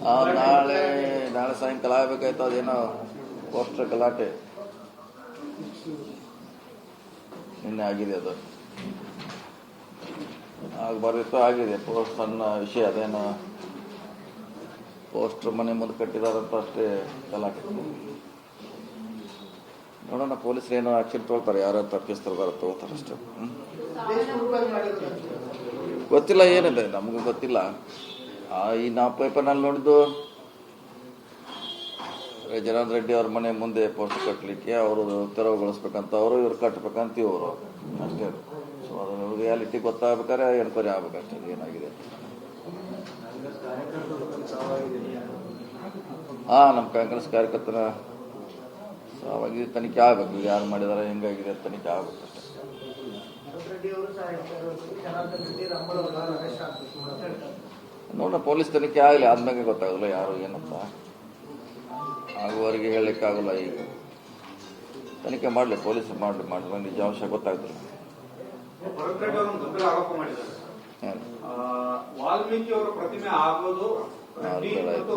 ನಾಳೆ ಸಾಯಂಕಾಲ ಆಗಬೇಕಾಯ್ತು. ಅದೇನೋ ಪೋಸ್ಟರ್ ಗಲಾಟೆ ನಿನ್ನೆ ಆಗಿದೆ. ಅದು ಆಗಬಾರ್ದಿತ್ತು, ಆಗಿದೆ. ಸಣ್ಣ ವಿಷಯ ಅದೇನೋ ಪೋಸ್ಟರ್ ಮನೆ ಮುಂದೆ ಕಟ್ಟಿದಾರಂತ ಅಷ್ಟೇ ಗಲಾಟೆ. ನೋಡೋಣ, ಪೊಲೀಸರು ಏನೋ ಆಕ್ಷನ್ ತೊಗೊಳ್ತಾರೆ, ಯಾರು ತಪ್ಪಿಸ್ತಾರೋ ತಗೋತಾರೆ ಅಷ್ಟೇ. ಗೊತ್ತಿಲ್ಲ ಏನಿದೆ, ನಮಗೂ ಗೊತ್ತಿಲ್ಲ. ಈ ನಾವು ಪೇಪರ್ನಲ್ಲಿ ನೋಡಿದ್ದು ಜನಾರ್ದನ್ ರೆಡ್ಡಿ ಅವ್ರ ಮನೆ ಮುಂದೆ ಪೋಸ್ಟರ್ ಕಟ್ಟಲಿಕ್ಕೆ ಅವರು ತೆರವುಗೊಳಿಸ್ಬೇಕಂತ ಅವರು, ಇವ್ರು ಕಟ್ಟಬೇಕಂತ ಇವರು, ಅಷ್ಟೇ. ಸೊ ಅದು ರಿಯಾಲಿಟಿ ಗೊತ್ತಾಗ್ಬೇಕಾದ್ರೆ ಎನ್ಕ್ವೈರಿ ಆಗ್ಬೇಕಷ್ಟೇ ಏನಾಗಿದೆ. ನಮ್ಮ ಕಾಂಗ್ರೆಸ್ ಕಾರ್ಯಕರ್ತರ ಸಾವಾಗಿ ತನಿಖೆ ಆಗ್ಬೇಕು. ಯಾರು ಮಾಡಿದಾರೆ, ಹೆಂಗಾಗಿದೆ ತನಿಖೆ ಆಗ್ಬೇಕಷ್ಟೇ. ನೋಡೋಣ, ಪೊಲೀಸ್ ತನಿಖೆ ಆಗಲಿ, ಆದ್ಮೇಲೆ ಗೊತ್ತಾಗಲ್ಲ ಯಾರು ಏನಂತ. ಆಗುವವರೆಗೆ ಹೇಳಲಿಕ್ಕಾಗಲ್ಲ. ಈಗ ತನಿಖೆ ಮಾಡಲಿ, ಪೊಲೀಸರು ಮಾಡಲಿ ನಿಜಾಂಶ ಗೊತ್ತಾಗ್ತದೆ. ವಾಲ್ಮೀಕಿ ಅವರ ಪ್ರತಿಮೆ ಆಗೋದು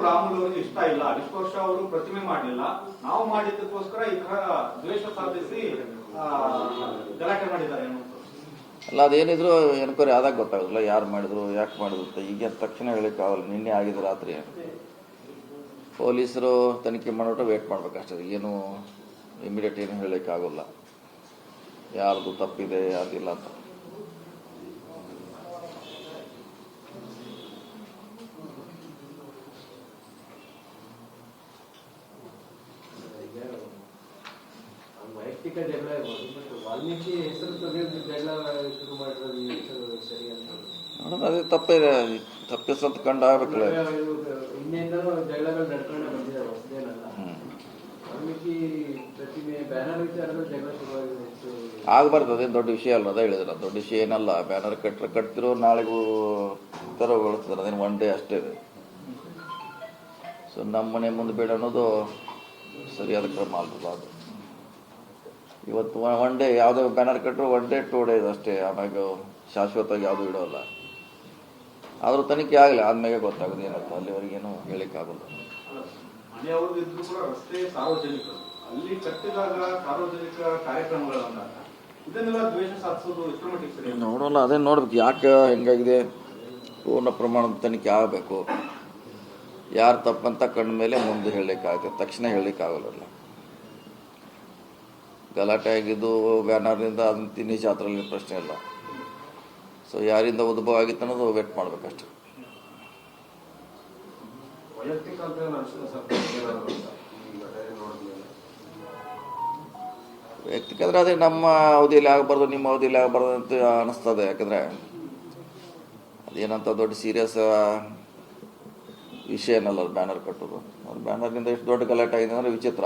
ರಾಮುಲು ಅವರಿಗೆ ಇಷ್ಟ ಇಲ್ಲ. ಇಷ್ಟು ವರ್ಷ ಅವರು ಪ್ರತಿಮೆ ಮಾಡಲಿಲ್ಲ, ನಾವು ಮಾಡಿದ್ದಕ್ಕೋಸ್ಕರ ಈ ತರ ದ್ವೇಷ ಸಾಧಿಸಿ ಗಲಾಟೆ ಮಾಡಿದ್ದಾರೆ. ಅಲ್ಲ, ಅದೇನಿದ್ರು ಎನ್ಕ್ವೈರಿ ಆದಾಗ ಗೊತ್ತಾಗಲ್ಲ ಯಾರು ಮಾಡಿದ್ರು, ಯಾಕೆ ಮಾಡಿದ್ರು ಅಂತ. ಈಗ ತಕ್ಷಣ ಹೇಳಿಕ್ಕಾಗಲ್ಲ. ನಿನ್ನೆ ಆಗಿದೆ ರಾತ್ರಿ. ಪೊಲೀಸರು ತನಿಖೆ ಮಾಡೋಟ ವೇಟ್ ಮಾಡ್ಬೇಕಷ್ಟೇ. ಏನು ಇಮಿಡಿಯೇಟ್ ಏನು ಹೇಳಲಿಕ್ಕಾಗಲ್ಲ ಯಾರ್ದು ತಪ್ಪಿದೆ ಯಾರ್ದಿಲ್ಲ ಅಂತ. ವೈಯಕ್ತಿಕ ಜಗಳ ವಾಲ್ಮೀಕಿ ಹೆಸರು ಜಗಳ ಶುರು ಮಾಡಿರೋದು ಸರಿ ಅಂತ ನೋಡೋಣ, ಅದೇ ತಪ್ಪಿದೆ. ತಪ್ಪಿಸಂತ ಕಂಡು ಆಗ್ಬೇಕಲ್ಲ. ಇನ್ನೇನೋ ಜಗಳಗಳು ನಡ್ಕೊಂಡೆ ಬಂದಿದ್ದಾರೆ, ಹೊಸದೇನಲ್ಲ. ವಾಲ್ಮೀಕಿ ಪ್ರತಿಮೆ ಬ್ಯಾನರ್ ವಿಚಾರದಲ್ಲಿ ಜಗಳ ಶುರುವಾಗಿದೆ. ಆಗಬಾರ್ದು, ಅದೇನು ದೊಡ್ಡ ವಿಷಯ ಅಲ್ಲ. ಅದೇ ಹೇಳಿದ್ರೆ ದೊಡ್ಡ ವಿಷಯ ಏನಲ್ಲ. ಬ್ಯಾನರ್ ಕಟ್ತಿರೋ ನಾಳೆಗೂ ತೆರವುಗೊಳಿಸ್ತಾರೆ. ಅದೇನು ಒನ್ ಡೇ ಅಷ್ಟೇ ಇದೆ. ಸೊ ನಮ್ಮ ಮನೆ ಮುಂದೆ ಬೇಡ ಅನ್ನೋದು ಸರಿಯಾದ ಕ್ರಮ ಅಲ್ಲ. ಅದು ಇವತ್ತು ಒನ್ ಡೇ ಯಾವುದೋ ಬ್ಯಾನರ್ ಕಟ್ಟರು 1 day 2 days ಅಷ್ಟೇ. ಆಮ್ಯಾಗ ಶಾಶ್ವತವಾಗಿ ಯಾವುದೂ ಇಡೋಲ್ಲ. ಆದರೂ ತನಿಖೆ ಆಗಲಿ, ಆದ್ಮೇಲೆ ಗೊತ್ತಾಗೋದು ಏನಂತ. ಅಲ್ಲಿವರೆಗೇನು ಹೇಳಿಕ್ಕಾಗಲ್ಲ. ರಸ್ತೆ ಸಾರ್ವಜನಿಕರು ಅಲ್ಲಿ ಕಟ್ಟಿದಾಗ ಸಾರ್ವಜನಿಕ ಕಾರ್ಯಕ್ರಮಗಳನ್ನ ಇದನ್ನೆಲ್ಲ ದ್ವೇಷ ಸಾಧಿಸೋದು ಎಷ್ಟರ ಮಟ್ಟಿಗೆ ಸರಿ? ನೋಡೋಲ್ಲ, ಅದೇ ನೋಡ್ಬೇಕು ಯಾಕೆ ಹೆಂಗಾಗಿದೆ. ಪೂರ್ಣ ಪ್ರಮಾಣದ ತನಿಖೆ ಆಗಬೇಕು. ಯಾರು ತಪ್ಪಂತ ಕಂಡ ಮೇಲೆ ಮುಂದೆ ಹೇಳಲಿಕ್ಕಾಗುತ್ತೆ, ತಕ್ಷಣ ಹೇಳಲಿಕ್ಕಾಗಲ್ಲ. ಗಲಾಟೆ ಆಗಿದ್ದು ಬ್ಯಾನರ್ನಿಂದ ಅದನ್ನ ತಿನ್ನಿಸಿ ಅದರಲ್ಲಿ ಪ್ರಶ್ನೆ ಇಲ್ಲ. ಸೊ ಯಾರಿಂದ ಉದ್ಭವ ಆಗಿತ್ತು ಅನ್ನೋದು ವೇಟ್ ಮಾಡ್ಬೇಕಷ್ಟೆ. ವೈಯಕ್ತಿಕ ಅಂದ್ರೆ ಅದೇ ನಮ್ಮ ಅವಧಿಯಲ್ಲಿ ಆಗಬಾರ್ದು, ನಿಮ್ಮ ಅವಧಿಯಲ್ಲಿ ಆಗಬಾರ್ದು ಅಂತ ಅನಿಸ್ತದೆ. ಯಾಕಂದ್ರೆ ಅದೇನಂತ ದೊಡ್ಡ ಸೀರಿಯಸ್ ವಿಷಯ ಏನಲ್ಲ ಬ್ಯಾನರ್ ಕಟ್ಟೋದು. ಬ್ಯಾನರ್ನಿಂದ ಎಷ್ಟು ದೊಡ್ಡ ಗಲಾಟೆ ಆಗಿದೆ ಅಂದರೆ ವಿಚಿತ್ರ.